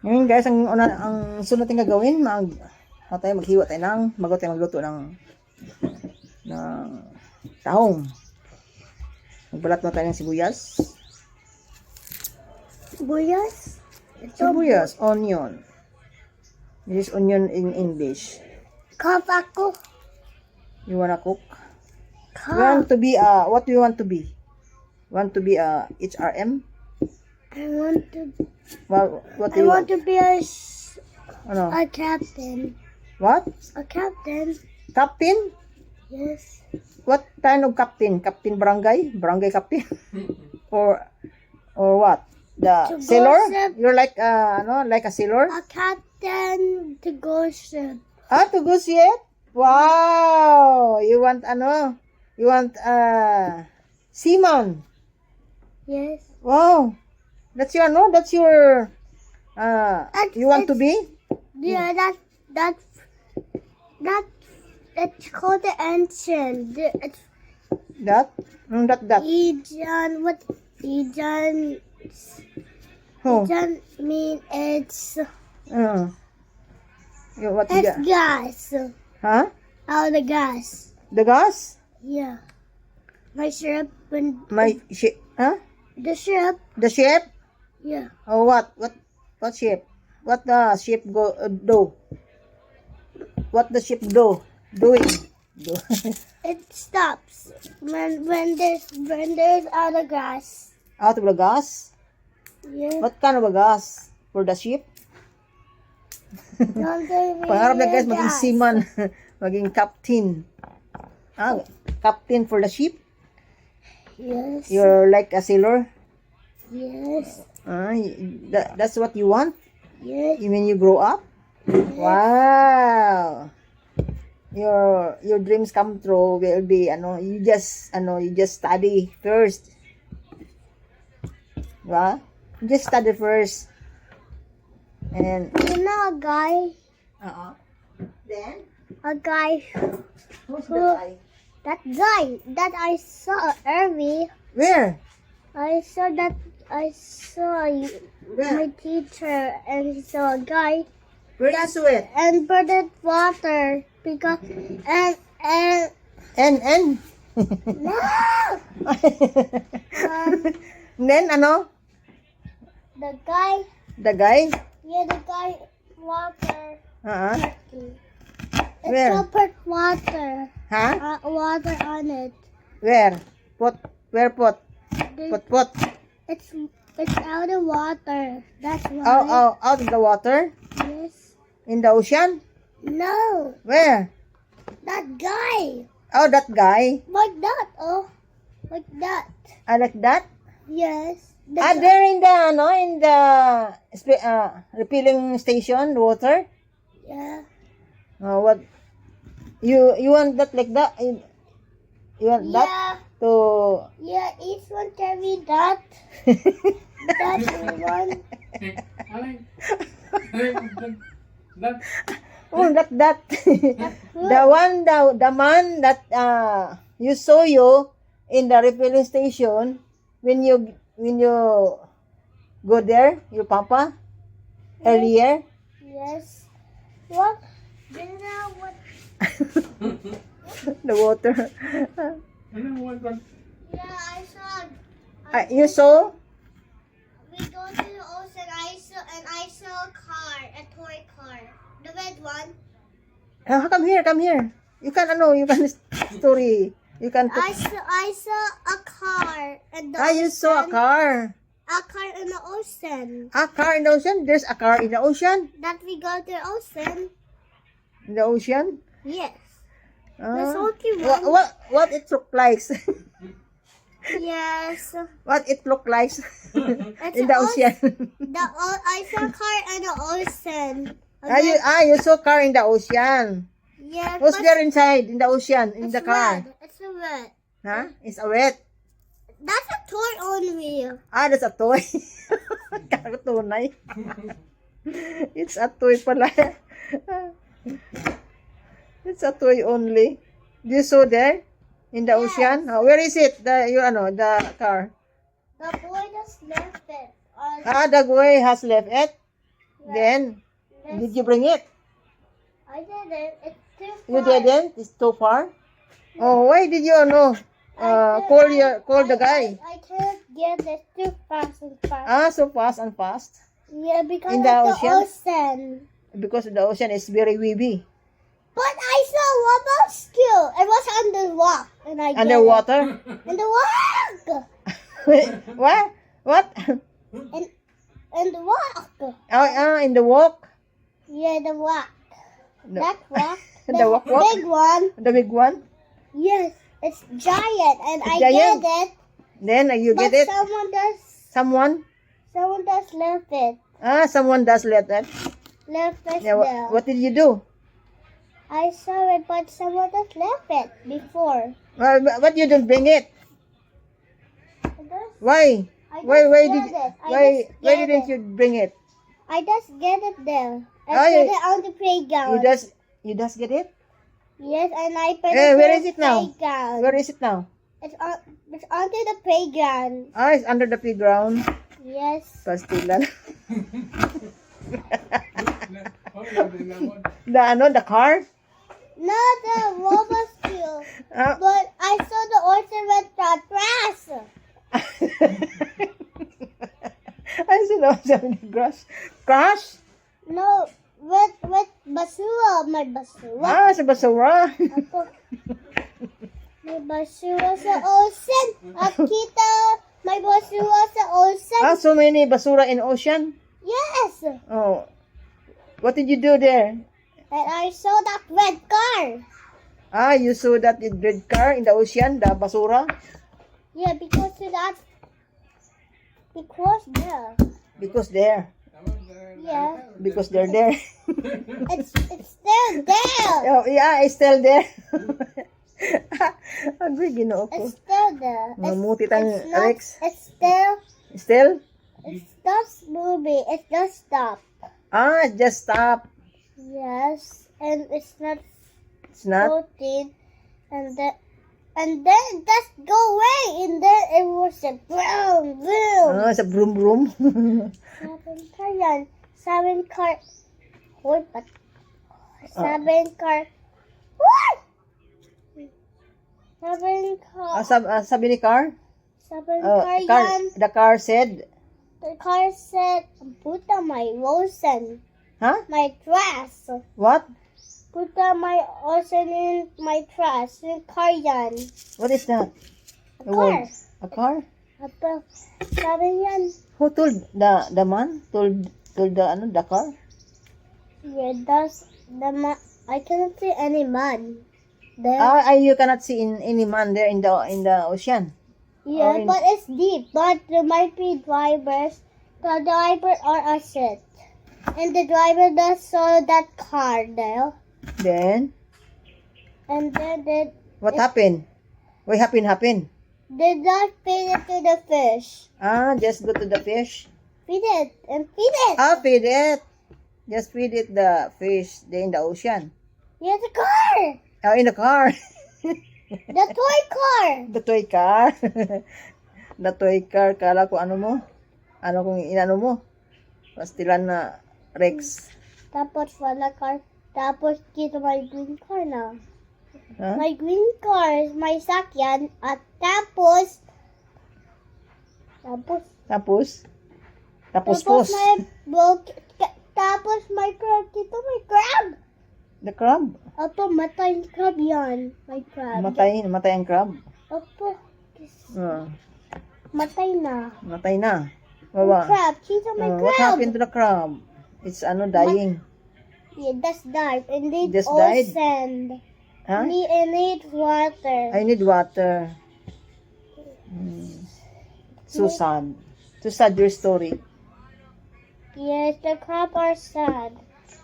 Ngayon guys, ang sunod natin gagawin, maghiwa tayo magluto ng tahong. Magbalat mo tayo ng sibuyas. Sibuyas, onion. This is onion in English. Cup ako. You wanna cook? Cup. You want to be what do you want to be? Want to be a HRM? I want to. Well, what do I you want to be a captain. What? A captain. Captain? Yes. What kind of captain? Captain barangay? Barangay captain? or what? The To go sailor? ship. You're like like a sailor? A captain to go ship. To go ship? Wow! You want You want seaman? Yes. Wow! That's your you want to be? Yeah. It's called the ancient. It's That? That. Ejan. What Ejan? Oh. Ejan mean it's What is it's that? gas. Huh? Oh, the gas. The gas? Yeah. My ship and My ship? Huh? the ship. The ship? Yeah. Oh, what ship? What the ship do? What the ship doing? Do. It stops when there's out of gas. Out of the gas? Yeah. What kind of a gas for the ship? Pangarap na guys maging seaman, maging captain. Captain for the ship? Yes. You're like a sailor? Yes. That's what you want? Yes. When you grow up? Wow. Your dreams come true will be you just study first. Diba? You just study first. And You know a guy. then A guy. who's Who? the guy? That guy that I saw early. Where? I saw my teacher and he saw a guy Where you saw it? and put it water because and And no. then The guy. the guy? Yeah, the guy water. It's Where? gonna put water. Huh? Water on it. Where? Where pot? The- Pot. It's out of water. That's why. Out of the water? Yes. In the ocean? No, Where? that guy. Oh, that guy. Like that. Oh, like that. I like that. Yes. The guy- There in the refilling station, the water. Yeah. What? You want that like that? You want that Yeah. to? Yeah. Each one carry that. That one. Oh, that. The man that you saw you in the refilling station when you go there, your papa earlier. Yes. What? Do you know what? The water. Yeah, I saw. You saw? We go to the ocean. I saw a car, a toy car, the red one. Come here. You can story. You can. I saw a car in the You saw a car. A car in the ocean. A car in the ocean? There's a car in the ocean? That we go to the ocean. In the ocean? Yes. There's only What it look like? Yes. What it look like It's in the ocean? I saw a car in the ocean. You saw car in the ocean. Yeah. What's but there inside in the ocean in it's the car? red. It's a red. Huh? It's a wet. That's a toy only. That's a toy. Katunay. It's a toy pala. It's a toy only. Do you saw there in the ocean? Where is it? The car. The boy just left it. The boy has left it. Then, did you bring it? I didn't. It's too far. You didn't? It's too far? Oh, why did you, call the guy? I can't get it too fast and fast. Ah, so fast and fast? Yeah, because In of the the ocean? ocean. Because the ocean is very weedy. But I saw Wobble Skill. It was under rock. And I get Underwater? it. In the rock. What? What? In the rock. In the walk? Yeah, the rock. The, That rock. the walk? big one. The big one? Yes, it's giant, and I Giant? get it. Then you But get it? someone Someone? left it. Someone does let that. Left it Yeah, there. what did you do? I saw it, but someone just left it before. But you don't bring it. Why? I Why just get it. why didn't you bring it? I just get it there. I Ah, put you- it on the playground. You just get it? Yes, and I put Eh, it where on is the it now? playground. Where is it now? It's onto the playground. It's under the playground. Yes. Pastilan. The car? No, the robot skill. Ah. But I saw the ocean with the grass. I said, no, sabi ni grass. Crash? No, with basura. My basura. Sa basura. Ako. May basura sa ocean. At kita, may basura sa ocean. So many basura in ocean? Yes. Oh. What did you do there? And I saw that red car. You saw that red car in the ocean, the basura? Yeah, because of that. Because there. Because there. Yeah. Because they're there. It's still there. Oh, yeah, it's still there. Agri, ginoo ko. It's still there. Mamuti tang Rex. It's still. Still? It's just moving. It just stopped. Just stop. Yes, and it's not It's not? floating, and then it just go away, and then it was a boom, boom. Sa broom broom. Seven car. Hold, but 7 car. What? 7 car. Sabi ni car? 7 car yan. The car said, The car said, "Puta my ocean, huh? my trash." What? Puta my ocean in my trash. Yung car yan. What is that? A The car. word. A car? Apa, sabi yan. Who told the man? Told the car? Yeah, that's the man. I cannot see any man there. You cannot see any man there in the ocean. Yeah, in- but it's deep. But there might be drivers. The driver are asleep. And the driver just saw that car there. Then And then what happened? What happened? they just feed it to the fish. Just go to the fish. Feed it and feed it. Feed it. Just feed it the fish there in the ocean. Yeah, the car. In the car. The toy car. The toy car. The toy car. Kala ko ano mo? Ano kung inano mo? Pastilan na Rex. Tapos wala car. Tapos kita may green car na. Huh? My green car is my sakyan. At tapos Tapos pos. may tapos may crab. Dito may crab. The crab. Opo, matay yung crab yan. May crab. Matay ang crab. Opo, Ah, matay na. matay na. Yung Baba. crab. Kita may What crab. happened to the crab? It's dying. Yeah, that's died. And need Just died? sand. Huh? Need water. I need water. So sad. So sad your story. Yes, the crab are sad.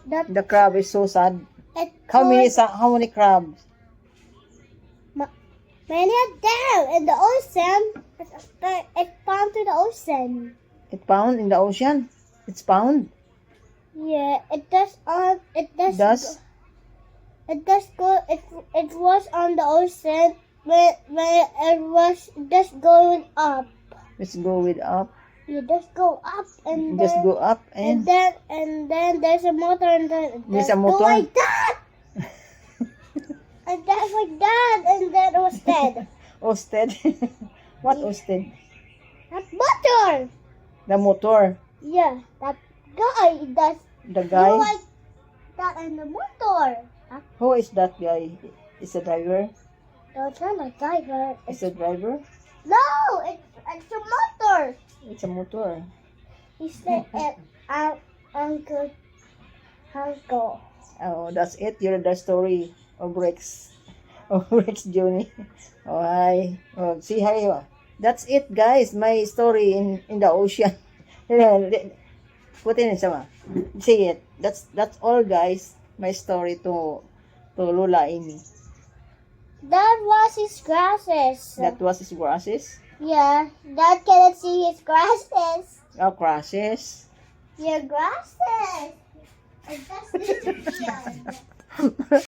The crab is so sad. It How caused many crabs? many of them in the ocean. It's found to the ocean. It found in the ocean. It's found. Yeah, it does. It does. Does? It does go. It was on the ocean when it was just going up. Let's go with up. You just go up and Just then, go up and and then there's a motor and then There's just a motor? go like that. And then like that and then it was dead. Osted. What Osted? That motor. The motor. Yeah, that guy does The go guy. like that in the motor. Who is that guy? Is a driver? No, it's not a driver. Is a driver? No, it's a motor. It's a motor. He said it Uncle. Oh, that's it. You're the story of Rex. Of Rex Johnny. Oh, hi. Oh, see, hi. Oh. That's it, guys. My story in the ocean. Put in sama. See it. That's all, guys. My story to Lola Amy. That was his glasses. That was his grasses. Yeah, Dad cannot see his glasses. Oh, grasses. Your glasses. And that's the